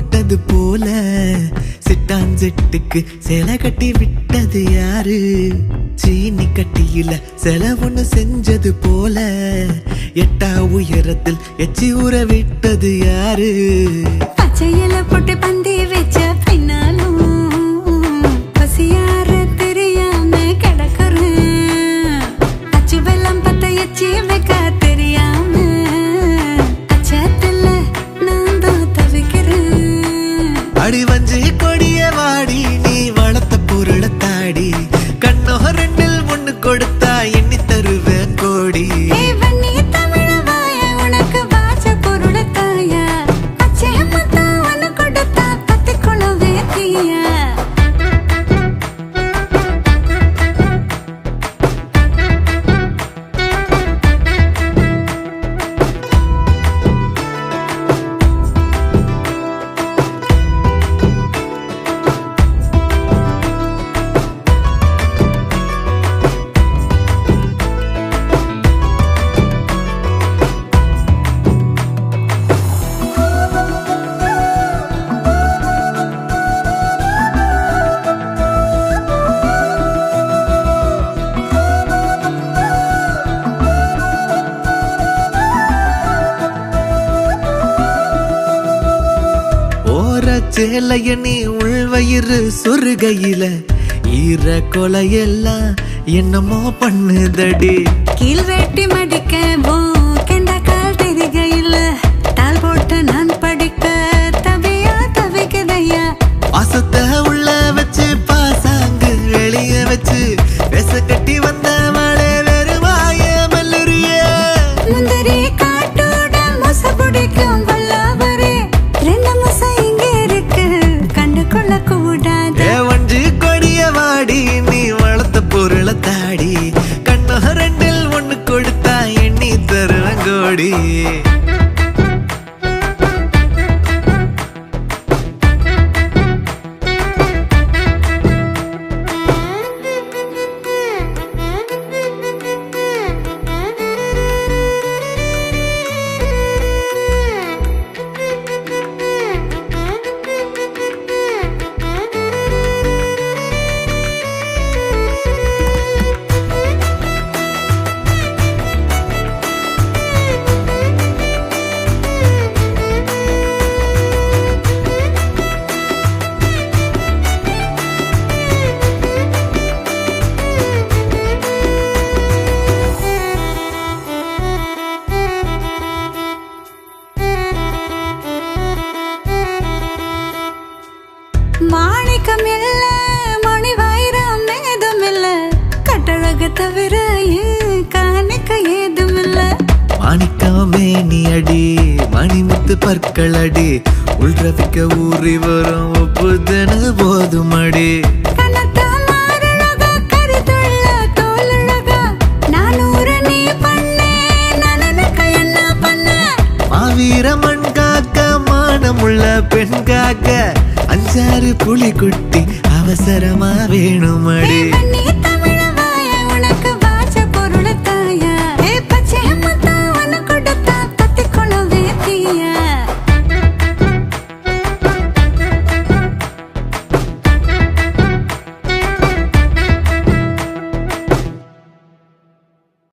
போட்டது போல சிட்டாஞ்செட்டுக்கு சேலை கட்டி விட்டது யாரு? சீனி கட்டியில சில ஒண்ணு செஞ்சது போல எட்டா உயரத்தில் எச்சி ஊற விட்டது யாரு? பச்சையில போட்டு பந்தி வச்ச பின்னாலும் பசியார தெரியாம கிடக்குறேன். அச்சு வெள்ளம் பத்த எச்சி வைக்க தெரியாம அச்சத்துல நான் தான் தவிக்கிறேன். அடி வஞ்சி கொடிய வாடி நீ வளர்த்த பொருளை தாடி கண்ணோ ரெண்டில் ஒண்ணு கொடுத்தா எண்ணி தருவேன் கோடி. வன்னி தமிழ வாய உனக்கு வாச்ச பொருள தாயா அச்சேமத்தா உன கொடுத்தா பத்தி கொள்ளவே தீயா. சேலைய நீ உள்வயிறு சொருகையில ஈர கொலையெல்லாம் என்னமோ பண்ணுதடி. கீழ் வெட்டி மடிக்க கெண்டா கால் தெரிகையில் தாள் போட்டு நான் படிக்க தவியா தவிக்கதையா. பாசத்தை உள்ள வச்சு பாசாங்கு வெளிய வச்சு பேச கட்டி வந்த மழை வெறுவாய மல்லுரிய முந்திரி காட்டோட மொச பிடிக்கும் வல்லாவரே ரெண்டு மொச இங்க இருக்கு கண்டு கொள்ள கூடாது. வஞ்சி கொடிய வாடி நீ வளர்த்த பொருளை தாடி கண்ணோ ரெண்டில் ஒண்ணு கொடுத்தா எண்ணி தருவேன் கோடி. மாணிக்கம் இல்ல மணி வைரம் ஏதும் இல்ல கட்டழக தவிர காணிக்க ஏதும் இல்ல. மாணிக்கமே நீ அடி மணிமுத்து பற்கள் அடி உள்ரவிக்க ஊறி வரும் ஒப்புதன போதும் அடி. கனத்த மாரழகா கருத்துள்ள தோலழகா நானூற நீ பண்ணே நனனுக்கு என்ன பண்ண. மாவீர மண் காக்க மானமுள்ள பெண் காக்க அஞ்சாறு புலி குட்டி அவசரமா வேணுமடி.